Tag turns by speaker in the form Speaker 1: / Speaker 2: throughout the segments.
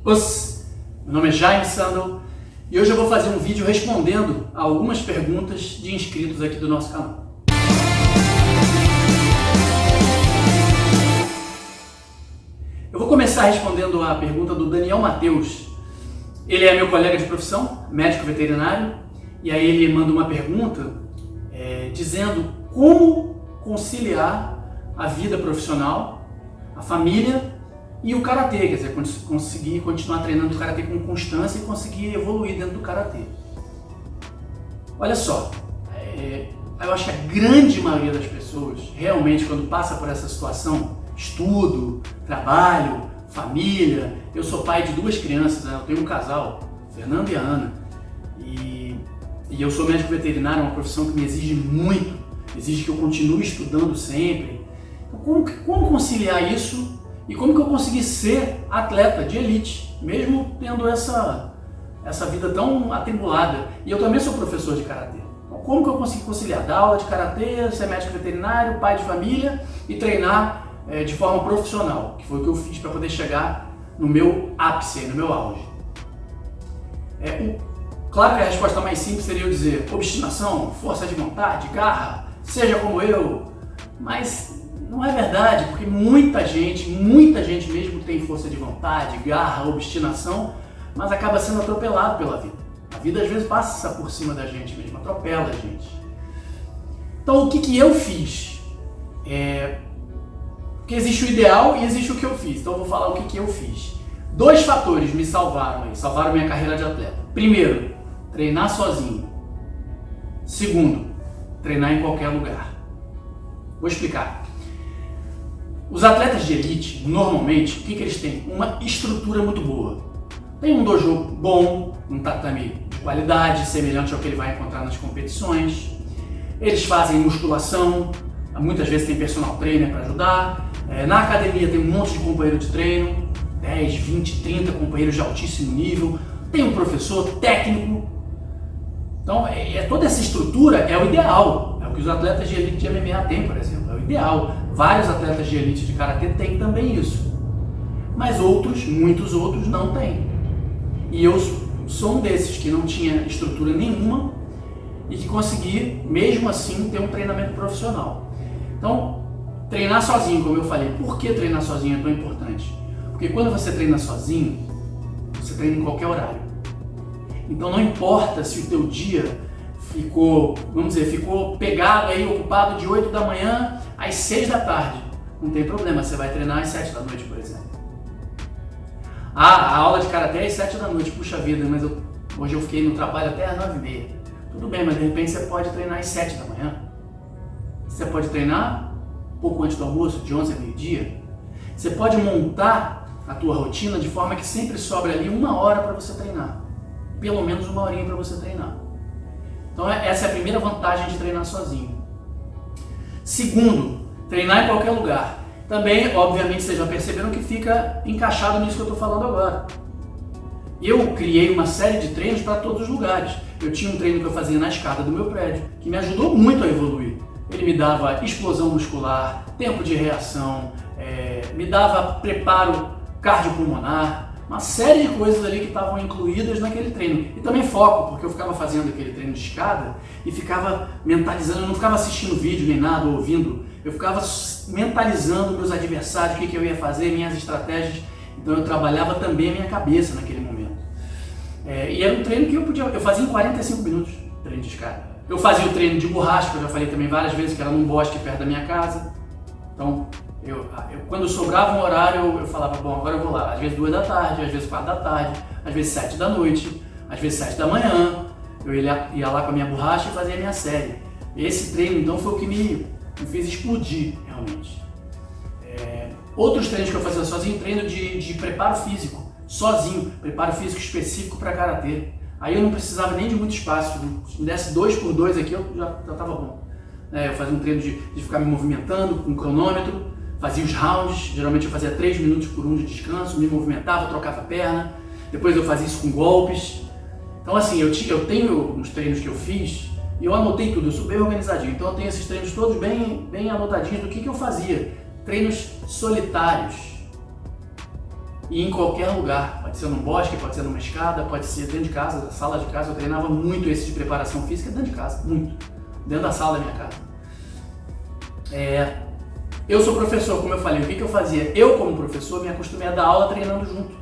Speaker 1: Meu nome é Jaime Sandel e hoje eu vou fazer um vídeo respondendo a algumas perguntas de inscritos aqui do nosso canal. Eu vou começar respondendo a pergunta do Daniel Matheus. Ele é meu colega de profissão, médico veterinário, e aí ele manda uma pergunta dizendo como conciliar a vida profissional, a família e o karatê, quer dizer, conseguir continuar treinando o karatê com constância e conseguir evoluir dentro do karatê. Olha só, eu acho que a grande maioria das pessoas, realmente, quando passa por essa situação, estudo, trabalho, família, eu sou pai de 2 crianças, né? Eu tenho um casal, Fernando e a Ana, e eu sou médico veterinário, é uma profissão que me exige muito, exige que eu continue estudando sempre. Então, como conciliar isso? E como que eu consegui ser atleta de elite, mesmo tendo essa vida tão atribulada? E eu também sou professor de karatê. Então, como que eu consegui conciliar? Dar aula de karatê, ser médico veterinário, pai de família e treinar de forma profissional, que foi o que eu fiz para poder chegar no meu ápice, no meu auge. Claro que a resposta mais simples seria eu dizer obstinação, força de vontade, garra, seja como eu, mas não é verdade, porque muita gente mesmo tem força de vontade, garra, obstinação, mas acaba sendo atropelado pela vida. A vida às vezes passa por cima da gente mesmo, atropela a gente. Então o que eu fiz? Porque existe o ideal e existe o que eu fiz, então eu vou falar o que eu fiz. 2 fatores me salvaram minha carreira de atleta. Primeiro, treinar sozinho. Segundo, treinar em qualquer lugar. Vou explicar. Os atletas de elite, normalmente, o que eles têm? Uma estrutura muito boa. Tem um dojo bom, um tatame de qualidade, semelhante ao que ele vai encontrar nas competições. Eles fazem musculação, muitas vezes tem personal trainer para ajudar. Na academia tem um monte de companheiro de treino, 10, 20, 30 companheiros de altíssimo nível. Tem um professor técnico. Então, toda essa estrutura é o ideal. É o que os atletas de elite de MMA têm, por exemplo. É o ideal. Vários atletas de elite de karatê têm também isso. Mas muitos outros não têm. E eu sou um desses que não tinha estrutura nenhuma e que consegui, mesmo assim, ter um treinamento profissional. Então, treinar sozinho, como eu falei. Por que treinar sozinho é tão importante? Porque quando você treina sozinho, você treina em qualquer horário. Então não importa se o teu dia ficou pegado aí, ocupado de 8 da manhã às 6 da tarde. Não tem problema, você vai treinar às 7 da noite, por exemplo. A aula de karatê é às 7 da noite, puxa vida, mas hoje eu fiquei no trabalho até às 9h30. Tudo bem, mas de repente você pode treinar às 7 da manhã. Você pode treinar pouco antes do almoço, de 11 a meio-dia. Você pode montar a tua rotina de forma que sempre sobra ali 1 hora para você treinar. Pelo menos 1 horinha para você treinar. Então essa é a primeira vantagem de treinar sozinho. Segundo, treinar em qualquer lugar. Também, obviamente, vocês já perceberam que fica encaixado nisso que eu estou falando agora. Eu criei uma série de treinos para todos os lugares. Eu tinha um treino que eu fazia na escada do meu prédio, que me ajudou muito a evoluir. Ele me dava explosão muscular, tempo de reação, me dava preparo cardiopulmonar, uma série de coisas ali que estavam incluídas naquele treino. E também foco, porque eu ficava fazendo aquele treino de escada e ficava mentalizando, eu não ficava assistindo vídeo nem nada, ouvindo, eu ficava mentalizando meus adversários, o que eu ia fazer, minhas estratégias. Então eu trabalhava também a minha cabeça naquele momento. E era um treino que eu fazia em 45 minutos, treino de escada. Eu fazia o treino de borracha, que eu já falei também várias vezes, que era num bosque perto da minha casa. Então, quando sobrava um horário, eu falava, bom, agora eu vou lá. Às vezes 2 da tarde, às vezes 4 da tarde, às vezes 7 da noite, às vezes 7 da manhã. Eu ia lá com a minha borracha e fazia a minha série. Esse treino, então, foi o que me fez explodir, realmente. Outros treinos que eu fazia sozinho, treino de preparo físico, sozinho, preparo físico específico para karatê. Aí eu não precisava nem de muito espaço, se me desse 2x2 aqui, eu já estava bom. Eu fazia um treino de ficar me movimentando com um cronômetro, fazia os rounds, geralmente eu fazia 3 minutos por 1 de descanso, me movimentava, trocava a perna, depois eu fazia isso com golpes. Então assim, eu tenho uns treinos que eu fiz e eu anotei tudo, eu sou bem organizadinho, então eu tenho esses treinos todos bem anotadinhos do que eu fazia. Treinos solitários. e em qualquer lugar. Pode ser num bosque, pode ser numa escada, pode ser dentro de casa, na sala de casa. Eu treinava muito esse de preparação física dentro de casa, muito. Dentro da sala da minha casa. Eu sou professor, como eu falei, o que eu fazia? Eu, como professor, me acostumei a dar aula treinando junto.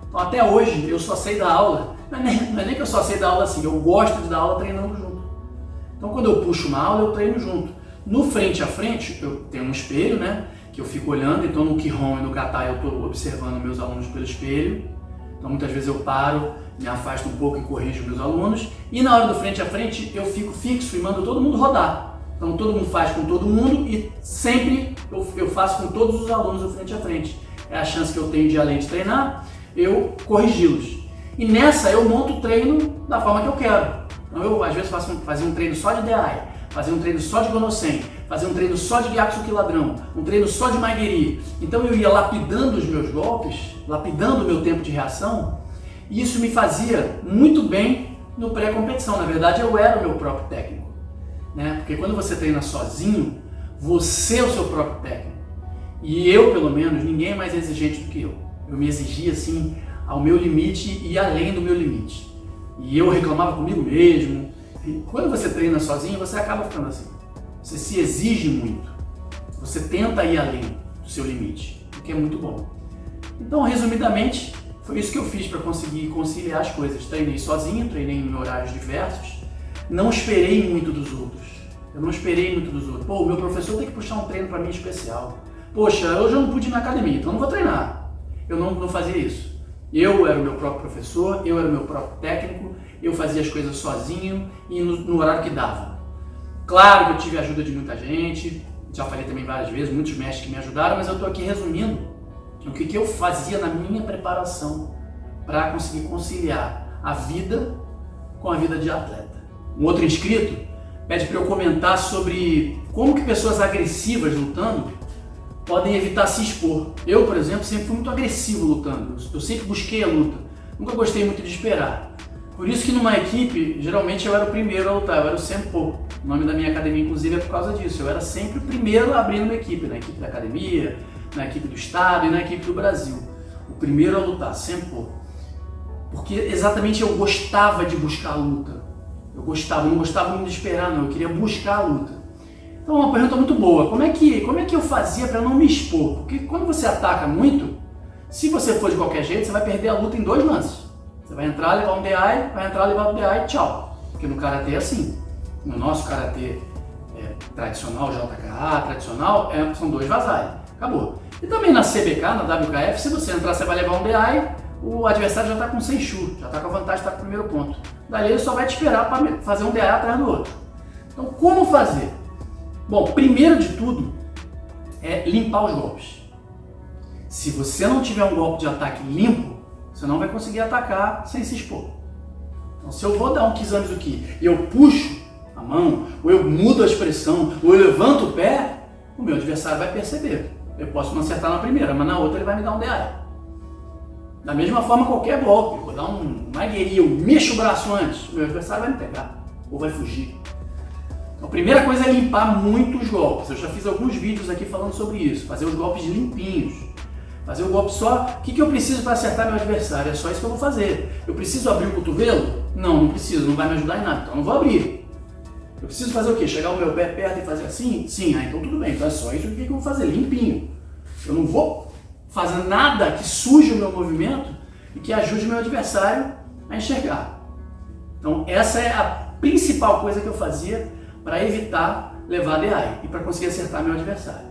Speaker 1: Então, até hoje, eu só sei dar aula. Não é nem que eu só sei dar aula assim, eu gosto de dar aula treinando junto. Então, quando eu puxo uma aula, eu treino junto. No frente a frente, eu tenho um espelho, né? Que eu fico olhando, então no Kihon e no Kata eu estou observando meus alunos pelo espelho. Então muitas vezes eu paro, me afasto um pouco e corrijo meus alunos. E na hora do frente a frente eu fico fixo e mando todo mundo rodar. Então todo mundo faz com todo mundo e sempre eu faço com todos os alunos do frente a frente. É a chance que eu tenho de, além de treinar, eu corrigi-los. E nessa eu monto o treino da forma que eu quero. Então eu às vezes fazia um treino só de DI, fazia um treino só de Gonosen, fazia um treino só de Gyaksuki Ladrão, um treino só de Maigeri. Então eu ia lapidando os meus golpes, lapidando o meu tempo de reação, e isso me fazia muito bem no pré-competição. Na verdade, eu era o meu próprio técnico, né? Porque quando você treina sozinho, você é o seu próprio técnico. E eu, pelo menos, ninguém é mais exigente do que eu. Eu me exigia assim ao meu limite e além do meu limite. E eu reclamava comigo mesmo. E quando você treina sozinho, você acaba ficando assim. Você se exige muito. Você tenta ir além do seu limite, o que é muito bom. Então, resumidamente, foi isso que eu fiz para conseguir conciliar as coisas. Treinei sozinho, treinei em horários diversos. Não esperei muito dos outros. Eu não esperei muito dos outros. Pô, o meu professor tem que puxar um treino para mim especial. Poxa, hoje eu não pude ir na academia, então eu não vou treinar. Eu não fazia isso. Eu era o meu próprio professor, eu era o meu próprio técnico, eu fazia as coisas sozinho e no horário que dava. Claro que eu tive a ajuda de muita gente, já falei também várias vezes, muitos mestres que me ajudaram, mas eu estou aqui resumindo o que eu fazia na minha preparação para conseguir conciliar a vida com a vida de atleta. Um outro inscrito pede para eu comentar sobre como que pessoas agressivas lutando podem evitar se expor. Eu, por exemplo, sempre fui muito agressivo lutando. Eu sempre busquei a luta. Nunca gostei muito de esperar. Por isso que numa equipe, geralmente eu era o primeiro a lutar, eu era o Senpo. O nome da minha academia, inclusive, é por causa disso. Eu era sempre o primeiro a abrir uma equipe, na equipe da academia, na equipe do estado e na equipe do Brasil. O primeiro a lutar, Senpo. Porque exatamente eu gostava de buscar a luta. Eu não gostava muito de esperar, não. Eu queria buscar a luta. Então, uma pergunta muito boa. Como é que eu fazia para não me expor? Porque quando você ataca muito, se você for de qualquer jeito, você vai perder a luta em 2 lances. Você vai entrar, levar um DI, vai entrar, levar um DI, tchau. Porque no Karatê é assim. No nosso Karatê tradicional, JKA, tradicional, são 2 vasalhos. Acabou. E também na CBK, na WKF, se você entrar, você vai levar um DI, o adversário já está com 100 chu, já está com a vantagem, está com o primeiro ponto. Daí ele só vai te esperar para fazer um DI atrás do outro. Então, como fazer? Bom, primeiro de tudo é limpar os golpes. Se você não tiver um golpe de ataque limpo, você não vai conseguir atacar sem se expor. Então, se eu vou dar um Kizamizuki e eu puxo a mão, ou eu mudo a expressão, ou eu levanto o pé, o meu adversário vai perceber. Eu posso não acertar na primeira, mas na outra ele vai me dar um DI. Da mesma forma, qualquer golpe, eu vou dar um Maigeri, eu mexo o braço antes, o meu adversário vai me pegar, ou vai fugir. A primeira coisa é limpar muito os golpes. Eu já fiz alguns vídeos aqui falando sobre isso. Fazer os golpes limpinhos. Fazer o golpe só... O que eu preciso para acertar meu adversário? É só isso que eu vou fazer. Eu preciso abrir o cotovelo? Não preciso. Não vai me ajudar em nada. Então eu não vou abrir. Eu preciso fazer o quê? Chegar o meu pé perto e fazer assim? Sim. Então tudo bem. Então é só isso que eu vou fazer. Limpinho. Eu não vou fazer nada que suje o meu movimento e que ajude o meu adversário a enxergar. Então essa é a principal coisa que eu fazia para evitar levar DI e para conseguir acertar meu adversário.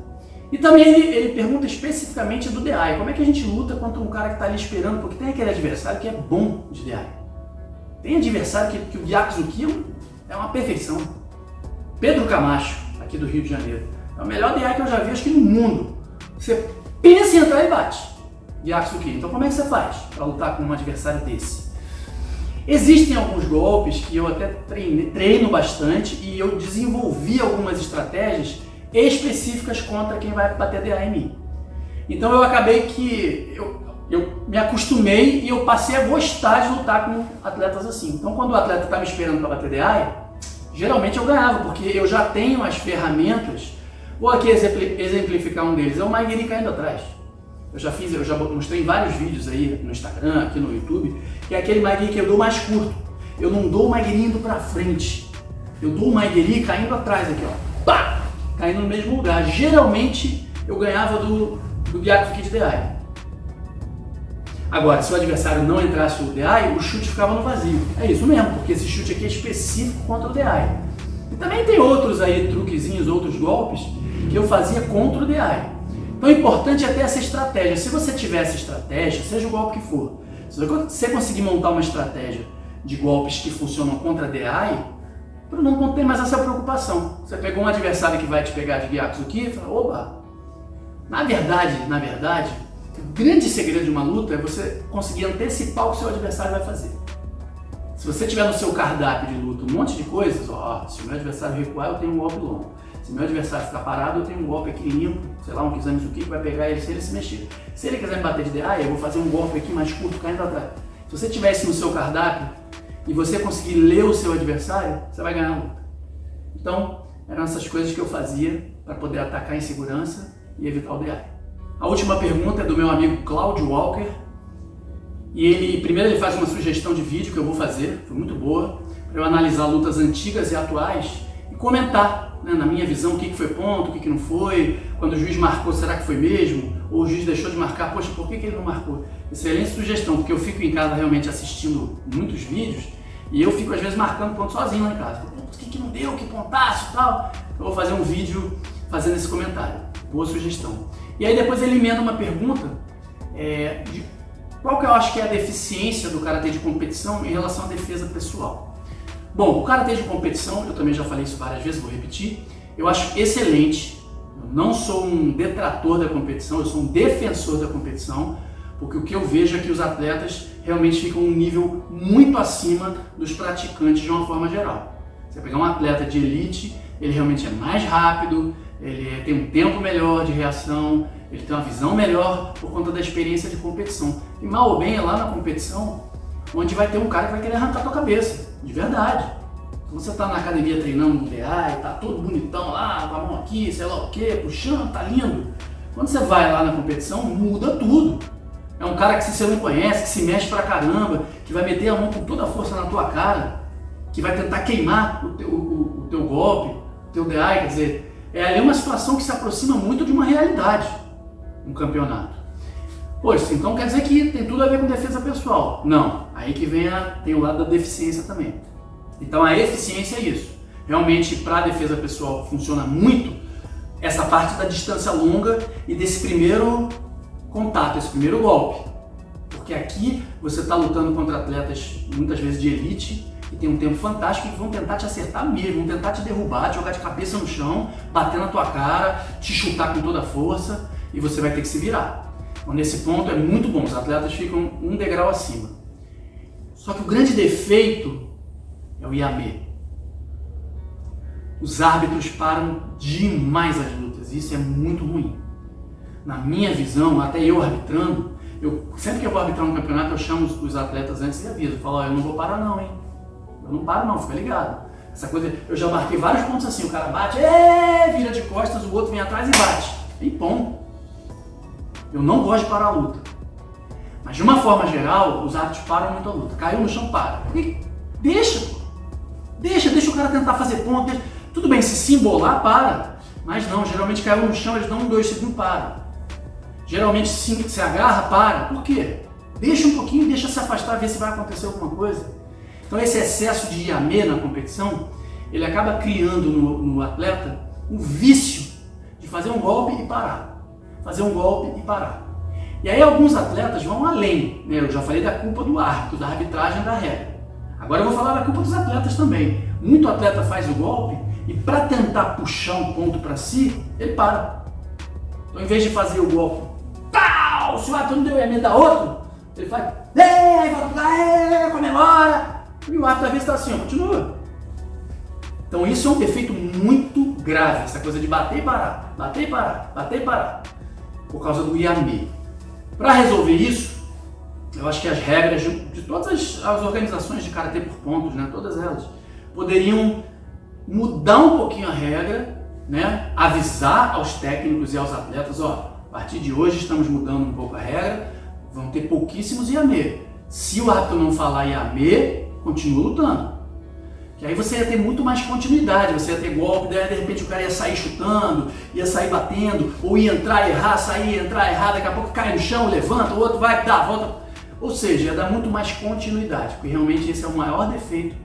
Speaker 1: E também ele pergunta especificamente do DI, como é que a gente luta contra um cara que está ali esperando, porque tem aquele adversário que é bom de DI. Tem adversário que o Gyaksuki é uma perfeição. Pedro Camacho, aqui do Rio de Janeiro, é o melhor DI que eu já vi, acho que no mundo. Você pensa em entrar e bate. Gyaksuki. Então como é que você faz para lutar com um adversário desse? Existem alguns golpes que eu até treino bastante e eu desenvolvi algumas estratégias específicas contra quem vai bater DI em mim. Então eu acabei que eu me acostumei e eu passei a gostar de lutar com atletas assim. Então quando o atleta está me esperando para bater DI, geralmente eu ganhava, porque eu já tenho as ferramentas. Vou aqui exemplificar um deles, é o Maigeri caindo atrás. eu já mostrei em vários vídeos aí no Instagram, aqui no YouTube, que é aquele Maigiri que eu dou mais curto. Eu não dou o Maigiri indo pra frente. Eu dou o Maigiri caindo atrás aqui, ó. Pá! Caindo no mesmo lugar. Geralmente eu ganhava do Gyakutsuki de DI. Agora, se o adversário não entrasse o DI, o chute ficava no vazio. É isso mesmo, porque esse chute aqui é específico contra o DI. E também tem outros aí, truquezinhos, outros golpes, que eu fazia contra o DI. Então o importante é ter essa estratégia. Se você tiver essa estratégia, seja o golpe que for, se você conseguir montar uma estratégia de golpes que funcionam contra DI, não tem mais essa preocupação. Você pegou um adversário que vai te pegar de Gyakutsuki e fala, oba! Na verdade, o grande segredo de uma luta é você conseguir antecipar o que o seu adversário vai fazer. Se você tiver no seu cardápio de luta um monte de coisas, ó, se o meu adversário recuar, eu tenho um golpe longo. Se o meu adversário ficar parado, eu tenho um golpe aqui limpo, sei lá, um Kizamizuki que vai pegar ele se ele se mexer. Se ele quiser me bater de DI, eu vou fazer um golpe aqui mais curto, caindo atrás. Se você tiver isso no seu cardápio e você conseguir ler o seu adversário, você vai ganhar a luta. Então, eram essas coisas que eu fazia para poder atacar em segurança e evitar o DI. A última pergunta é do meu amigo Claudio Walker. E primeiro ele faz uma sugestão de vídeo que eu vou fazer, foi muito boa, para eu analisar lutas antigas e atuais e comentar, né, na minha visão, o que foi ponto, o que não foi, quando o juiz marcou, será que foi mesmo? Ou o juiz deixou de marcar, poxa, por que ele não marcou? Excelente sugestão, porque eu fico em casa realmente assistindo muitos vídeos e eu fico às vezes marcando ponto sozinho lá em casa. O que não deu, que pontaço e tal. Eu vou fazer um vídeo fazendo esse comentário. Boa sugestão. E aí depois ele emenda uma pergunta de qual que eu acho que é a deficiência do karatê de competição em relação à defesa pessoal. Bom, o karatê de competição, eu também já falei isso várias vezes, vou repetir, eu acho excelente. Eu não sou um detrator da competição, eu sou um defensor da competição, porque o que eu vejo é que os atletas realmente ficam um nível muito acima dos praticantes de uma forma geral. Você pegar um atleta de elite, ele realmente é mais rápido, ele tem um tempo melhor de reação, ele tem uma visão melhor por conta da experiência de competição. E mal ou bem é lá na competição onde vai ter um cara que vai querer arrancar a tua cabeça, de verdade. Então você tá na academia treinando no DI, tá todo bonitão lá, com a mão aqui, sei lá o que, puxando, tá lindo. Quando você vai lá na competição, muda tudo. É um cara que se você não conhece, que se mexe pra caramba, que vai meter a mão com toda a força na tua cara, que vai tentar queimar o teu golpe, o teu DI, quer dizer, é ali uma situação que se aproxima muito de uma realidade, um campeonato. Poxa, então quer dizer que tem tudo a ver com defesa pessoal. Não, aí que tem o lado da deficiência também. Então a eficiência é isso. Realmente para a defesa pessoal funciona muito essa parte da distância longa e desse primeiro contato, esse primeiro golpe. Porque aqui você está lutando contra atletas muitas vezes de elite e tem um tempo fantástico que vão tentar te acertar mesmo, vão tentar te derrubar, te jogar de cabeça no chão, bater na tua cara, te chutar com toda a força e você vai ter que se virar. Então, nesse ponto é muito bom, os atletas ficam um degrau acima. Só que o grande defeito é o Yame. Os árbitros param demais as lutas, isso é muito ruim. Na minha visão, até eu arbitrando, sempre que eu vou arbitrar um campeonato, eu chamo os atletas antes e aviso. Eu falo, ó, eu não vou parar não, hein? Eu não paro não, fica ligado. Essa coisa, eu já marquei vários pontos assim, o cara bate, vira de costas, o outro vem atrás e bate. E ponto. Eu não gosto de parar a luta. Mas de uma forma geral, os árbitros param muito a luta. Caiu no chão, para. E deixa o cara tentar fazer ponto. Tudo bem, se embolar, para. Mas não, geralmente caiu no chão, eles dão 2 segundos, para. Geralmente se agarra, para. Por quê? Deixa um pouquinho, deixa se afastar, ver se vai acontecer alguma coisa. Então esse excesso de Yame na competição, ele acaba criando no atleta um vício de fazer um golpe e parar. Fazer um golpe e parar. E aí alguns atletas vão além, né? Eu já falei da culpa do árbitro, da arbitragem da regra. Agora eu vou falar da culpa dos atletas também. Muito atleta faz o golpe e para tentar puxar um ponto para si, ele para. Então em vez de fazer o golpe, pau, se o árbitro não deu Yame da outro, ele faz, aí volta lá, comemora. E o árbitro às vezes está assim, ó, continua. Então isso é um defeito muito grave, essa coisa de bater e parar, bater e parar, bater e parar. Por causa do Yame. Para resolver isso, eu acho que as regras de todas as organizações de karatê por pontos, né, todas elas, poderiam mudar um pouquinho a regra, né, avisar aos técnicos e aos atletas, ó, A partir de hoje estamos mudando um pouco a regra, vão ter pouquíssimos IAME. Se o árbitro não falar IAME, continua lutando. Que aí você ia ter muito mais continuidade, você ia ter golpe, daí de repente o cara ia sair chutando, ia sair batendo, ou ia entrar e errar, sair, entrar e errar, daqui a pouco cai no chão, levanta, o outro vai dar a volta. Ou seja, ia dar muito mais continuidade, porque realmente esse é o maior defeito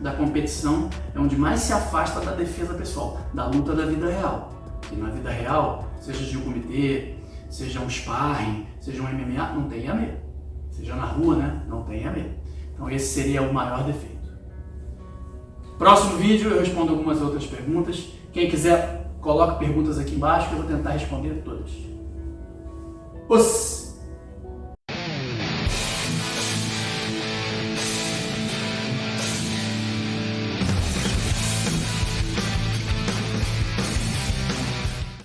Speaker 1: da competição, é onde mais se afasta da defesa pessoal, da luta da vida real. E na vida real, seja de um comitê, seja um sparring, seja um MMA, não tem IAME. Seja na rua, né? Não tem IAME. Então esse seria o maior defeito. Próximo vídeo eu respondo algumas outras perguntas. Quem quiser, coloque perguntas aqui embaixo que eu vou tentar responder todas.